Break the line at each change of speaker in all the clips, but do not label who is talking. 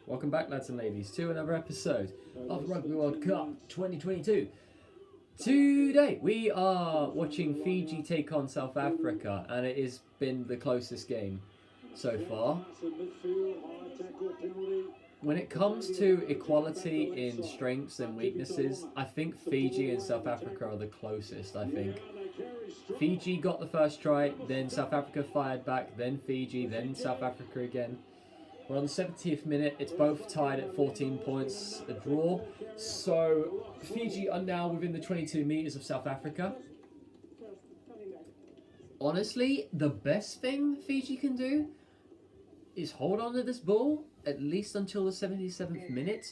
Welcome back, lads and ladies, to another episode of Rugby World Cup 2022. Today we are watching Fiji take on South Africa, and it has been the closest game so far. When it comes to equality in strengths and weaknesses, I think Fiji and South Africa are the closest, I think. Fiji got the first try, then South Africa fired back, then Fiji, then South Africa again. We're on the 70th minute, it's both tied at 14 points, a draw. So Fiji are now within the 22 metres of South Africa. Honestly, the best thing Fiji can do is hold on to this ball at least until the 77th minute,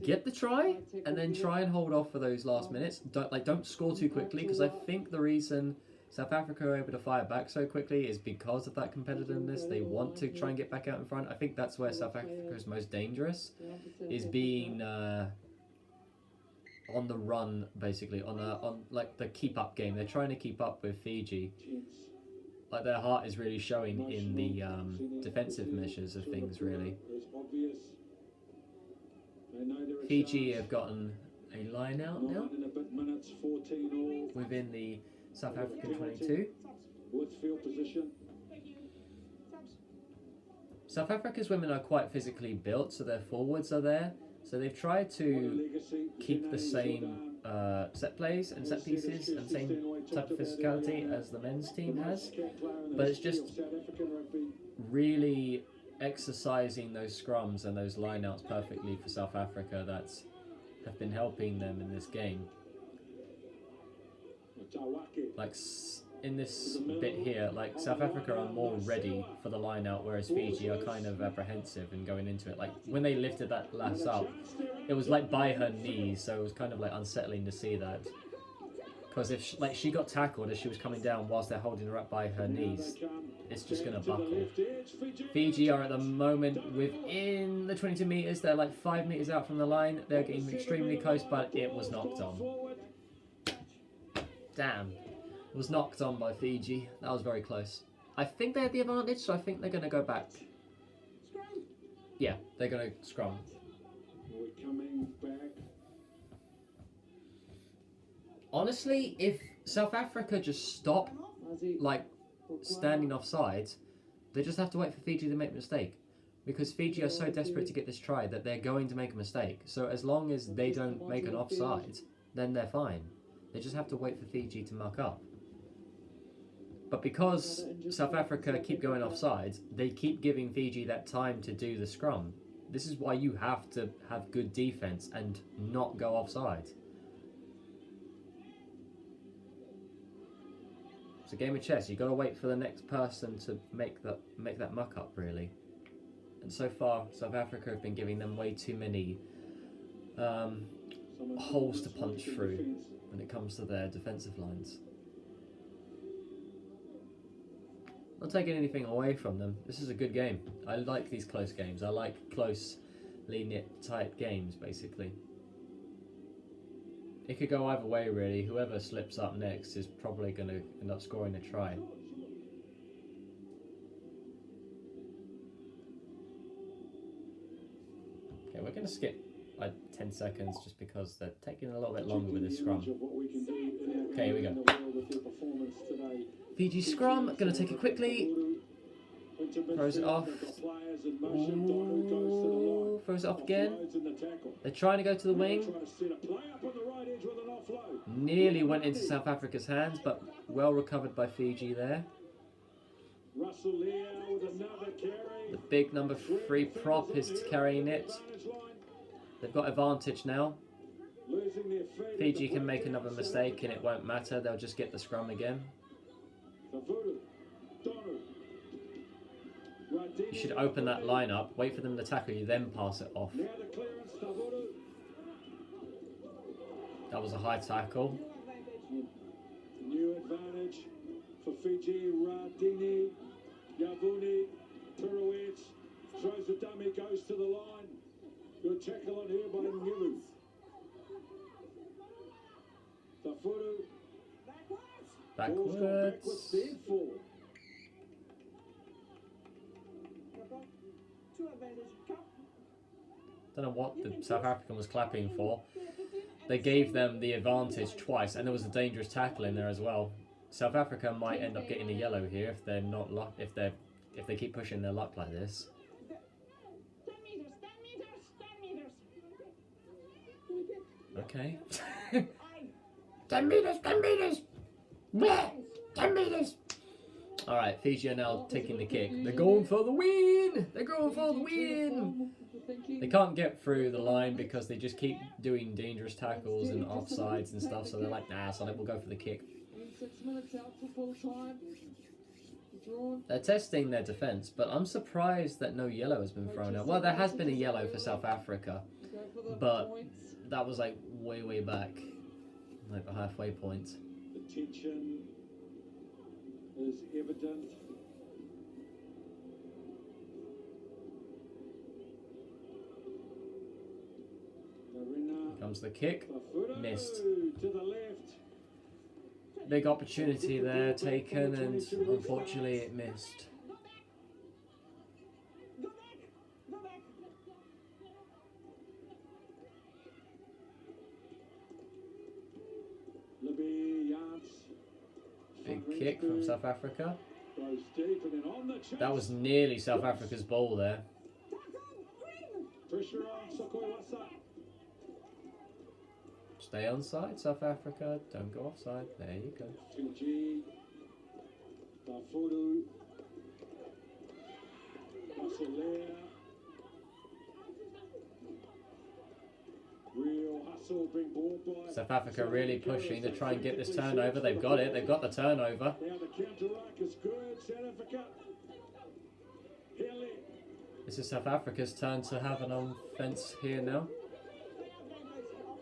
get the try, and then try and hold off for those last minutes. Don't score too quickly, because I think the reason South Africa are able to fire back so quickly is because of that competitiveness. They want to try and get back out in front. I think that's where South Africa is most dangerous, is being on the run, basically, on like the keep up game. They're trying to keep up with Fiji. Like, their heart is really showing in the defensive measures of things, really. Fiji have gotten a line out now within the South African 22. South Africa's women are quite physically built, so their forwards are there. So they've tried to keep the same set plays and set pieces and same type of physicality as the men's team has, but it's just really exercising those scrums and those lineouts perfectly for South Africa that have been helping them in this game. Like in this bit here, like South Africa are more ready for the line out, whereas Fiji are kind of apprehensive and going into it. Like when they lifted that lass up, it was like by her knees, so it was kind of like unsettling to see that. Because if she got tackled as she was coming down whilst they're holding her up by her knees, it's just going to buckle. Fiji are at the moment within the 22 metres. They're like 5 metres out from the line. They're getting extremely close, but it was knocked on. Damn. It was knocked on by Fiji. That was very close. I think they had the advantage, so I think they're going to go back. Yeah, they're going to scrum. Honestly, if South Africa just stop, like, standing offside, they just have to wait for Fiji to make a mistake. Because Fiji are so desperate to get this try that they're going to make a mistake. So as long as they don't make an offside, then they're fine. They just have to wait for Fiji to muck up. But because South Africa keep going offside, they keep giving Fiji that time to do the scrum. This is why you have to have good defense and not go offside. It's a game of chess. You've got to wait for the next person to make that muck up, really. And so far, South Africa have been giving them way too many holes to punch through when it comes to their defensive lines. Not taking anything away from them. This is a good game. I like these close games. I like closely knit, tight games, basically. It could go either way, really. Whoever slips up next is probably going to end up scoring a try. Okay, we're going to skip like 10 seconds just because they're taking a little bit longer with this scrum. Okay, here we go. Fiji scrum, going to take it quickly. Throws it off. Ooh, throws it off again. They're trying to go to the wing. Nearly went into South Africa's hands, but well recovered by Fiji there. The big number 3 prop is carrying it. They've got advantage now. Fiji can make another mistake and it won't matter. They'll just get the scrum again. You should open that line up, wait for them to tackle you, then pass it off. That was a high tackle.
New advantage for Fiji. Radini, Yavuni, Peruit throws the dummy, goes to the line. Good tackle on here by Ngilu. Tafuru.
Backwards. don't know what the South African was clapping for. They gave them the advantage twice, and there was a dangerous tackle in there as well. South Africa might end up getting a yellow here if they're not if they keep pushing their luck like this.
10 meters, 10 meters, 10 meters.
Okay. 10 meters, 10 meters! Bleh, 10 meters! Alright, Fiji are now taking the kick. They're going for the win! They're going for the win! They can't get through the line because they just keep doing dangerous tackles and offsides and stuff, so they're like, nah, so we'll go for the kick.
6 minutes out for full time.
They're testing their defence, but I'm surprised that no yellow has been thrown out. Well, there has been a yellow for South Africa, but that was like way back, like the halfway point.
The tension is evident.
Here comes the kick. Missed.
To the left.
Big opportunity there taken, and unfortunately it missed. Big kick from South Africa. That was nearly South Africa's ball there.
Pressure on Sokoiwasa.
Stay onside, South Africa. Don't go offside. There you go.
Fiji. Bafudu. Basilea. Real hustle being ball by.
South Africa really pushing to try and get this turnover. They've got it. They've got the turnover.
Now the counter-ruck is good. South Africa. Haley.
This is South Africa's turn to have an offence here now.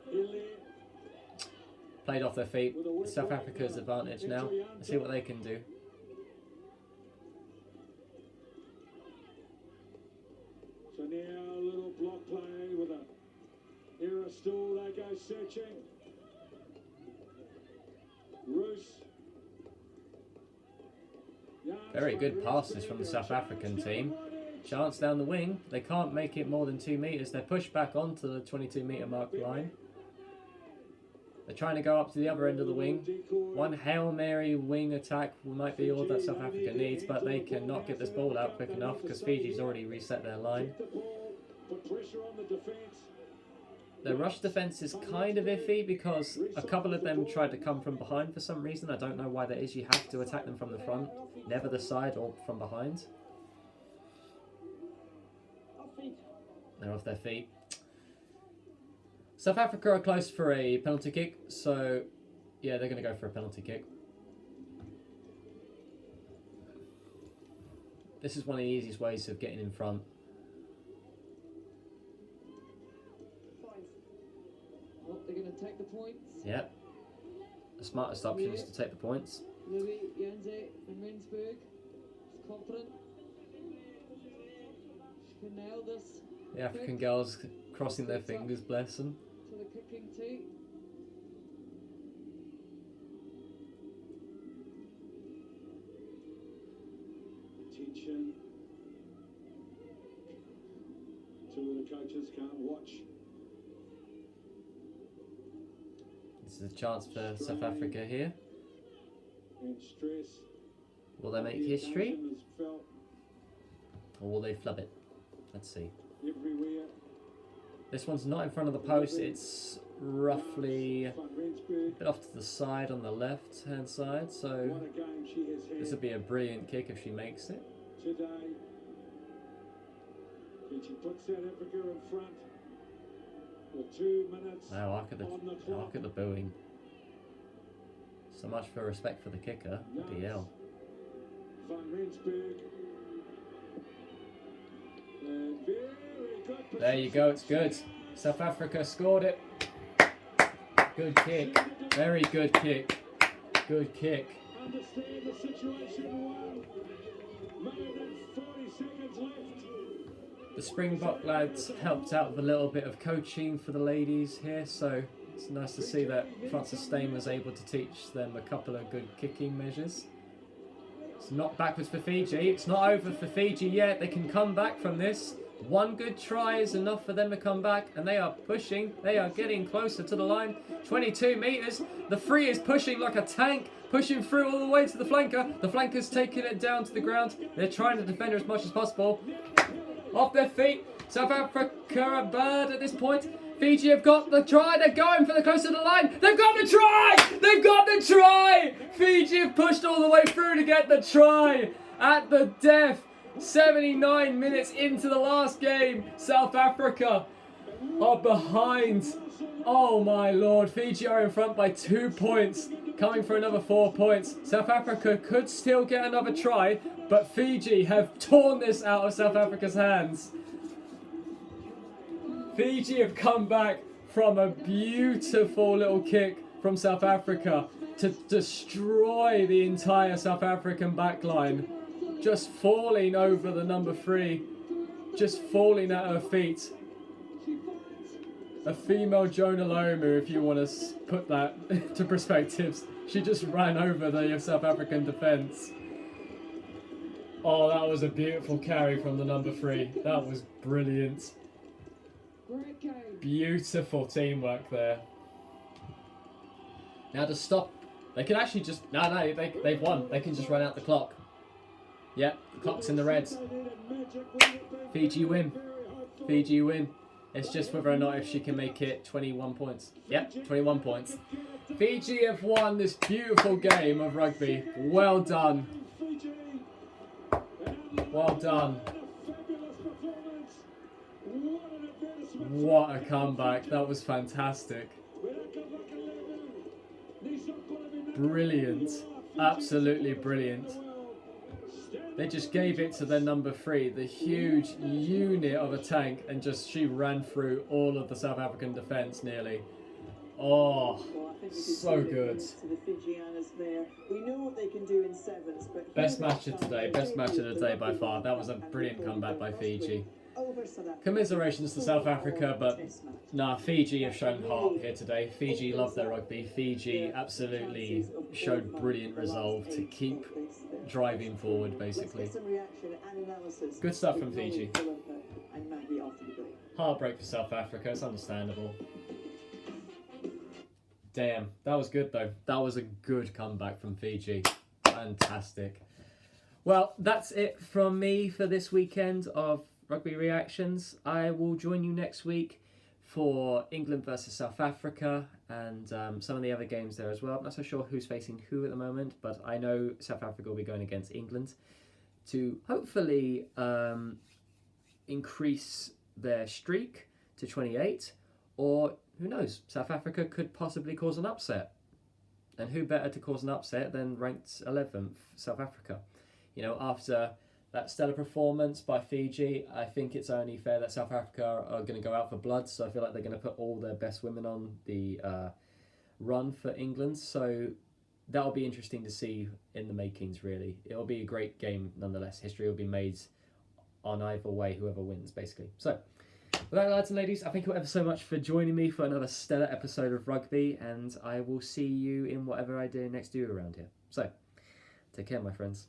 Haley.
Played off their feet. South Africa's advantage now. Let's see what they can do.
So now a little block play with a error stall. They go searching. Roos.
Very good passes from the South African team. Chance down the wing. They can't make it more than 2 metres. They're pushed back onto the 22-metre mark line. They're trying to go up to the other end of the wing. One Hail Mary wing attack might be all that South Africa needs, but they cannot get this ball out quick enough because Fiji's already reset their line. Their rush defence is kind of iffy because a couple of them tried to come from behind for some reason. I don't know why that is. You have to attack them from the front, never the side or from behind. They're off their feet. South Africa are close for a penalty kick, so yeah, they're going to go for a penalty kick. This is one of the easiest ways of getting in front.
Well, they're going to take the points.
Yep. The smartest option is to take the points.
Louis Janze from Rensburg is confident. She can nail this.
The African girls crossing their fingers, bless them.
To the kicking tee.
Attention. Two of the coaches can't watch.
This is a chance for South Africa here.
And stress.
Will they make history? Or will they flub it? Let's see.
Everywhere.
This one's not in front of the post. It's roughly a bit off to the side on the left-hand side. So this would be a brilliant kick if she makes it.
Today, and she puts South Africa in front with 2 minutes.
Wow, look at the booing. So much for respect for the kicker. Bloody hell.
Van Rensburg. And very good.
There you go, it's good. South Africa scored it. Good kick. Very good kick. Good kick.
Understand the situation well. Minute and 40 seconds left.
The Springbok lads helped out with a little bit of coaching for the ladies here, so it's nice to see that Francis Stein was able to teach them a couple of good kicking measures. It's not backwards for Fiji. It's not over for Fiji yet. They can come back from this. One good try is enough for them to come back, and they are pushing. They are getting closer to the line. 22 metres. The free is pushing like a tank, pushing through all the way to the flanker. The flanker's taking it down to the ground. They're trying to defend her as much as possible. Off their feet. South Africa are bad at this point. Fiji have got the try. They're going for the close to the line. They've got the try! They've got the try! Fiji have pushed all the way through to get the try at the death. 79 minutes into the last game. South Africa are behind. Oh my lord. Fiji are in front by 2 points. Coming for another 4 points. South Africa could still get another try, but Fiji have torn this out of South Africa's hands. Fiji have come back from a beautiful little kick from South Africa to destroy the entire South African backline. Just falling over the number 3. Just falling at her feet. A female Jonah Lomu, if you want to put that to perspective. She just ran over the South African defence. Oh, that was a beautiful carry from the number 3. That was brilliant.
Great game.
Beautiful teamwork there. Now to stop, they can actually just, they've won. They can just run out the clock. Yep, the clock's in the reds. Fiji win. Fiji win. It's just whether or not if she can make it 21 points. Yep, 21 points. Fiji have won this beautiful game of rugby. Well done. Well done. What a comeback. That was fantastic. Brilliant. Absolutely brilliant. They just gave it to their number 3, the huge unit of a tank, and just she ran through all of the South African defence nearly. Oh, so good.
We know what they can do in sevens, but
best match of today, best match of the day by far. That was a brilliant comeback by Fiji. Commiserations to South Africa, but nah, Fiji have shown heart here today. Fiji love their rugby. Fiji absolutely showed brilliant resolve to keep driving forward, basically. Good stuff from Fiji. Heartbreak for South Africa, it's understandable. Damn, that was good though. That was a good comeback from Fiji. Fantastic. Well, that's it from me for this weekend of rugby reactions. I will join you next week for England versus South Africa and some of the other games there as well. I'm not so sure who's facing who at the moment, but I know South Africa will be going against England to hopefully increase their streak to 28, or who knows, South Africa could possibly cause an upset. And who better to cause an upset than ranked 11th South Africa? You know, after that stellar performance by Fiji, I think it's only fair that South Africa are going to go out for blood. So I feel like they're going to put all their best women on the run for England. So that'll be interesting to see in the makings, really. It'll be a great game nonetheless. History will be made on either way, whoever wins, basically. So with that, lads and ladies, I thank you ever so much for joining me for another stellar episode of Rugby, and I will see you in whatever I do next around here. So, take care, my friends.